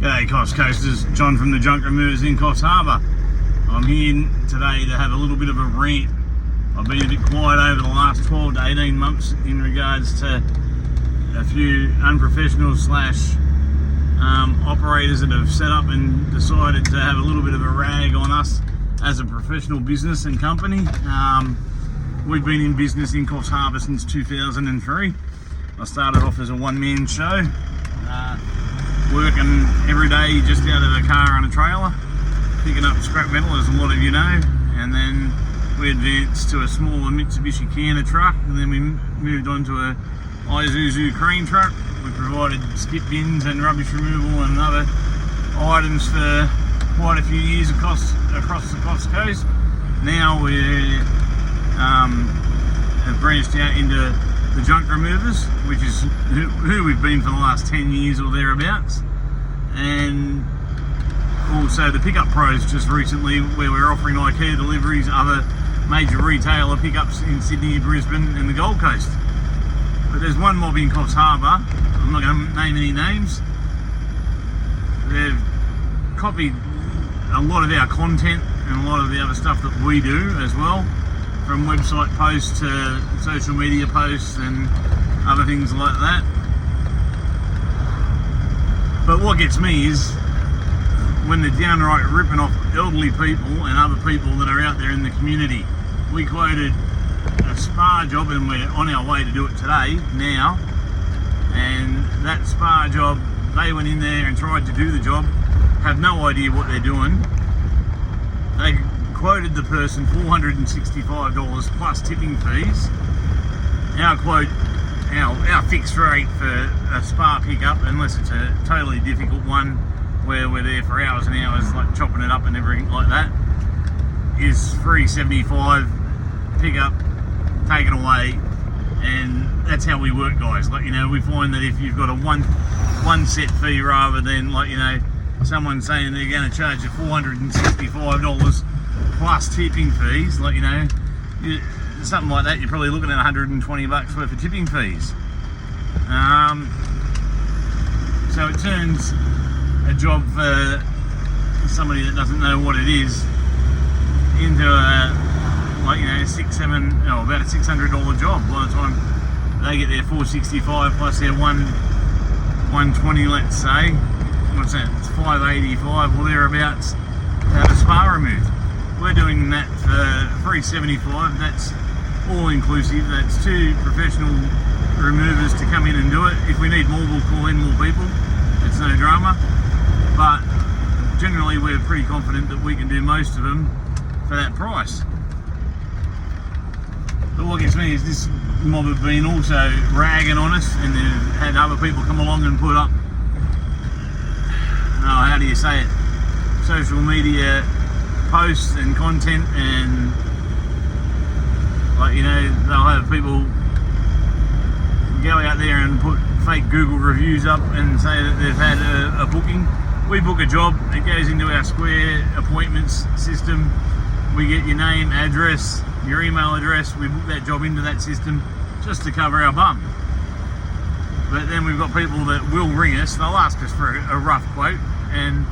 G'day Coffs Coasters, John from the Junk Removers in Coffs Harbour. I'm here today to have a little bit of a rant. I've been a bit quiet over the last 12 to 18 months in regards to a few unprofessional slash operators that have set up and decided to have a little bit of a rag on us as a professional business and company. We've been in business in Coffs Harbour since 2003. I started off as a one-man show, working every day just out of a car and a trailer, picking up scrap metal, as a lot of you know, and then we advanced to a smaller Mitsubishi Canner truck, and then we moved on to a Isuzu crane truck. We provided skip bins and rubbish removal and other items for quite a few years across the Coffs Coast. Now we have branched out into the Junk Removers, which is who we've been for the last 10 years or thereabouts, and also the Pickup Pros just recently, where we're offering IKEA deliveries, other major retailer pickups in Sydney, Brisbane and the Gold Coast. But there's one mob in Coffs Harbour, I'm not going to name any names. They've copied a lot of our content and a lot of the other stuff that we do as well, from website posts to social media posts and other things like that. But what gets me is when they're downright ripping off elderly people and other people that are out there in the community. We quoted a spa job, and we're on our way to do it today now, and that spa job, they went in there and tried to do the job, have no idea what they're doing. They quoted the person $465 plus tipping fees. Our quote, our fixed rate for a spa pickup, unless it's a totally difficult one where we're there for hours and hours, like chopping it up and everything like that, is $375 pickup, taken away, and that's how we work, guys. Like, you know, we find that if you've got a one set fee rather than, like, you know, someone saying they're going to charge you $465 plus tipping fees, like, you know, something like that, you're probably looking at 120 bucks worth of tipping fees. So it turns a job for somebody that doesn't know what it is into a, like, you know, about a $600 job by the time they get their $465 plus their 120, let's say. What's that? It's $585 or thereabouts to have a spa removed. We're doing that for $375. That's all inclusive. That's two professional removers to come in and do it. If we need more, we'll call in more people. It's no drama. But generally, we're pretty confident that we can do most of them for that price. But what gets me is this mob have been also ragging on us, and they've had other people come along and put up, how do you say it, social media posts and content, and, like, you know, they'll have people go out there and put fake Google reviews up and say that they've had a booking. We book a job, it goes into our Square appointments system. We get your name, address, your email address. We book that job into that system just to cover our bum. But then we've got people that will ring us. They'll ask us for a rough quote, and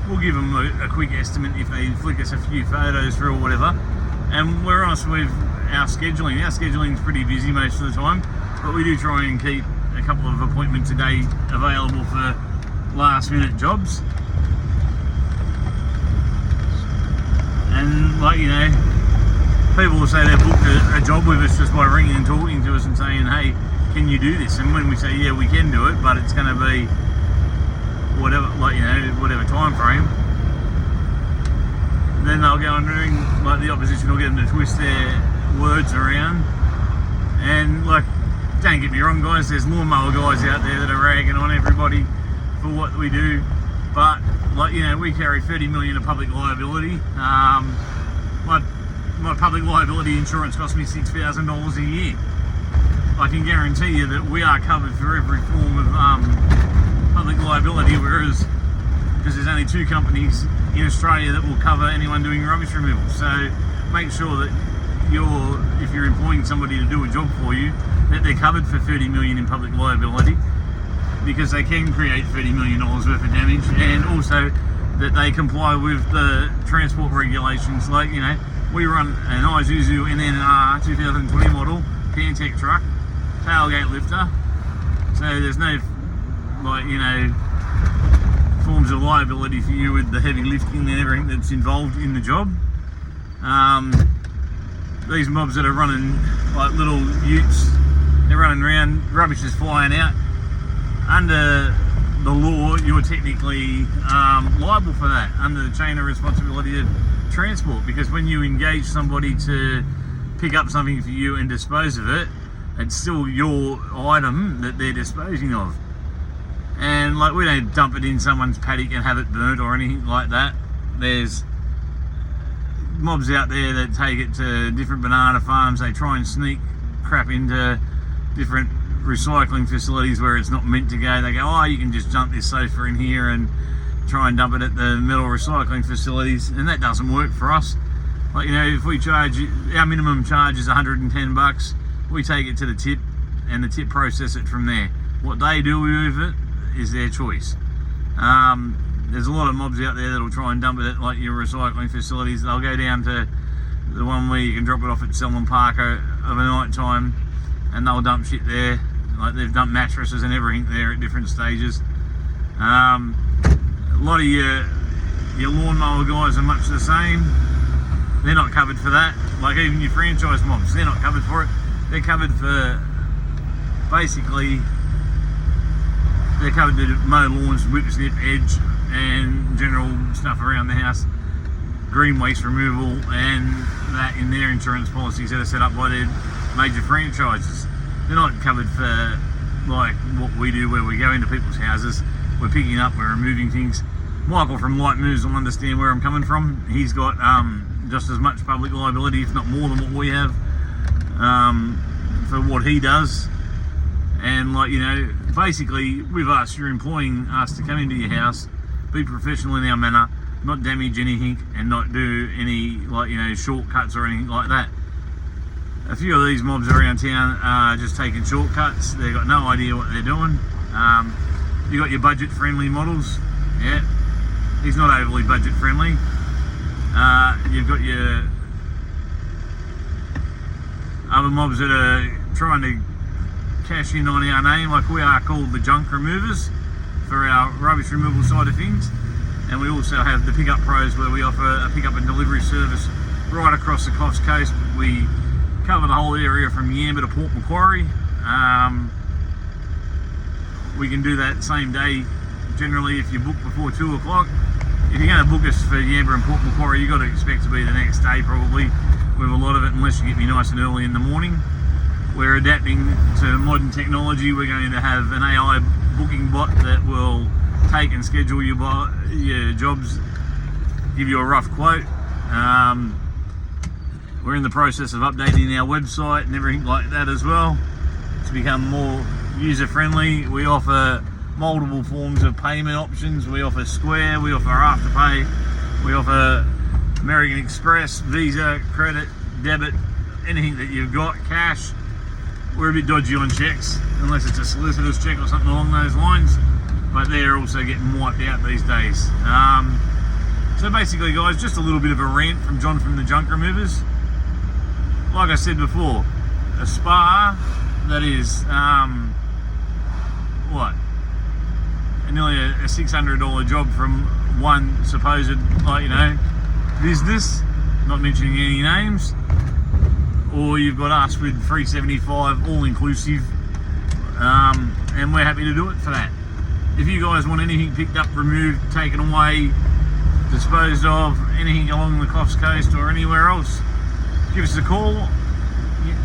we'll give them a quick estimate if they flick us a few photos through or whatever. And we're honest with our scheduling. Our scheduling is pretty busy most of the time, but we do try and keep a couple of appointments a day available for last minute jobs. And, like, you know, people will say they've booked a job with us just by ringing and talking to us and saying, hey, can you do this? And when we say, yeah, we can do it, but it's going to be whatever, like, you know, whatever time frame, then they'll go and ring, like, the opposition will get them to twist their words around. And, like, don't get me wrong, guys, there's lawnmower guys out there that are ragging on everybody for what we do, but, like, you know, we carry 30 million of public liability. My public liability insurance costs me $6,000 a year. I can guarantee you that we are covered for every form of public liability, whereas, because there's only two companies in Australia that will cover anyone doing rubbish removal. So make sure that if you're employing somebody to do a job for you, that they're covered for 30 million in public liability. because they can create $30 million worth of damage, and also that they comply with the transport regulations. Like, you know, we run an Isuzu NNR 2020 model Pantech truck, tailgate lifter, so there's no, like, you know, forms of liability for you with the heavy lifting and everything that's involved in the job. These mobs that are running like little utes, they're running around, rubbish is flying out. Under the law, you're technically liable for that under the chain of responsibility of transport, because when you engage somebody to pick up something for you and dispose of it, it's still your item that they're disposing of. And like, we don't dump it in someone's paddock and have it burnt or anything like that. There's mobs out there that take it to different banana farms. They try and sneak crap into different recycling facilities where it's not meant to go. They go, oh, you can just dump this sofa in here and try and dump it at the metal recycling facilities, and that doesn't work for us. Like, you know, if we charge, our minimum charge is $110, we take it to the tip and the tip process it from there. What they do with it is their choice. There's a lot of mobs out there that'll try and dump it at like your recycling facilities. They'll go down to the one where you can drop it off at Selwyn Park of a night time, and they'll dump shit there. Like, they've dumped mattresses and everything there at different stages. A lot of your lawnmower guys are much the same. They're not covered for that. Like, even your franchise mobs, they're not covered for it. They're covered for, basically, they're covered to mow lawns, whip snip, edge, and general stuff around the house, green waste removal, and that in their insurance policies that are set up by their major franchises. They're not covered for like what we do, where we go into people's houses, we're picking up, we're removing things. Michael from Light Moves will understand where I'm coming from. He's got just as much public liability, if not more than what we have, for what he does. And, like, you know, basically with us, you're employing us to come into your house, be professional in our manner, not damage anything, and not do any, like, you know, shortcuts or anything like that. A few of these mobs around town are just taking shortcuts. They've got no idea what they're doing. You got your budget friendly models. Yeah, he's not overly budget friendly. You've got your other mobs that are trying to cash in on our name. Like, we are called the junk removers for our rubbish removal side of things, and we also have the pickup pros, where we offer a pickup and delivery service right across the Coffs coast. We cover the whole area from Yamba to Port Macquarie. We can do that same day generally if you book before 2 o'clock. If you're going to book us for Yamba and Port Macquarie, you've got to expect to be the next day probably with a lot of it, unless you get me nice and early in the morning. We're adapting to modern technology. We're going to have an AI booking bot that will take and schedule your jobs, give you a rough quote. We're in the process of updating our website and everything like that as well to become more user-friendly. We offer multiple forms of payment options. We offer Square, we offer Afterpay, we offer American Express, Visa, credit, debit, anything that you've got, cash. We're a bit dodgy on checks, unless it's a solicitor's check or something along those lines, but they're also getting wiped out these days. So basically, guys, just a little bit of a rant from John from the Junk Removers. Like I said before, a spa that is nearly a $600 job from one supposed, like, you know, business, not mentioning any names, or you've got us with $375 all inclusive, and we're happy to do it for that. If you guys want anything picked up, removed, taken away, disposed of, anything along the Coffs coast or anywhere else, give us a call.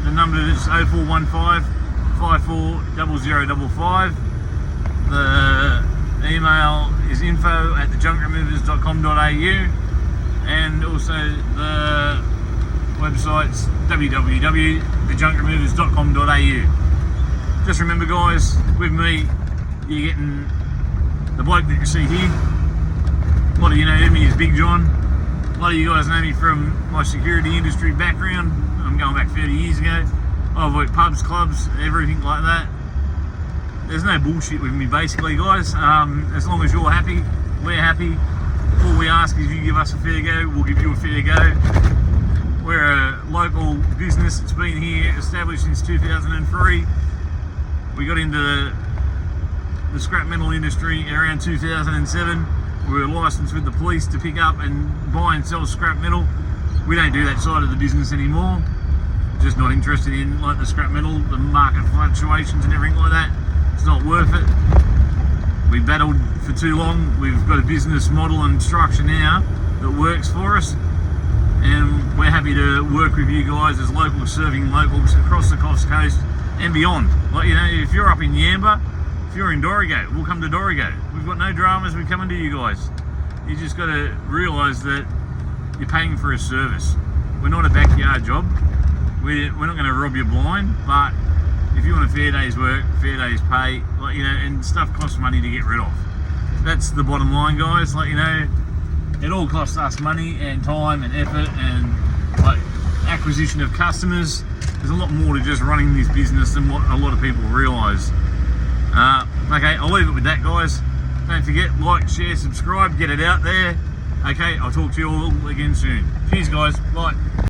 The number is 0415 540055. The email is info@thejunkremovers.com.au, and also the website's www.thejunkremovers.com.au. Just remember, guys, with me, you're getting the bloke that you see here. A lot of you know me as Big John. A lot of you guys know me from my security industry background. I'm going back 30 years ago. I've worked pubs, clubs, everything like that. there's no bullshit with me, basically, guys. As long as you're happy, we're happy. All we ask is you give us a fair go, we'll give you a fair go. We're a local business that's been here, established since 2003. We got into the scrap metal industry around 2007. We were licensed with the police to pick up and buy and sell scrap metal. We don't do that side of the business anymore. Just not interested in like the scrap metal, the market fluctuations and everything like that. It's not worth it. We battled for too long. We've got a business model and structure now that works for us, and we're happy to work with you guys as locals, serving locals across the Coffs Coast and beyond. Like, you know, if you're up in Yamba, if you're in Dorrigo, we'll come to Dorrigo. We've got no dramas, we're coming to you guys. You just got to realise that you're paying for a service. We're not a backyard job. We're not going to rob you blind, but if you want a fair day's work, fair day's pay, like, you know, and stuff costs money to get rid of. That's the bottom line, guys. Like, you know, it all costs us money and time and effort and like acquisition of customers. There's a lot more to just running this business than what a lot of people realise. Okay, I'll leave it with that, guys. Don't forget, like, share, subscribe, get it out there. Okay, I'll talk to you all again soon. Cheers, guys. Bye.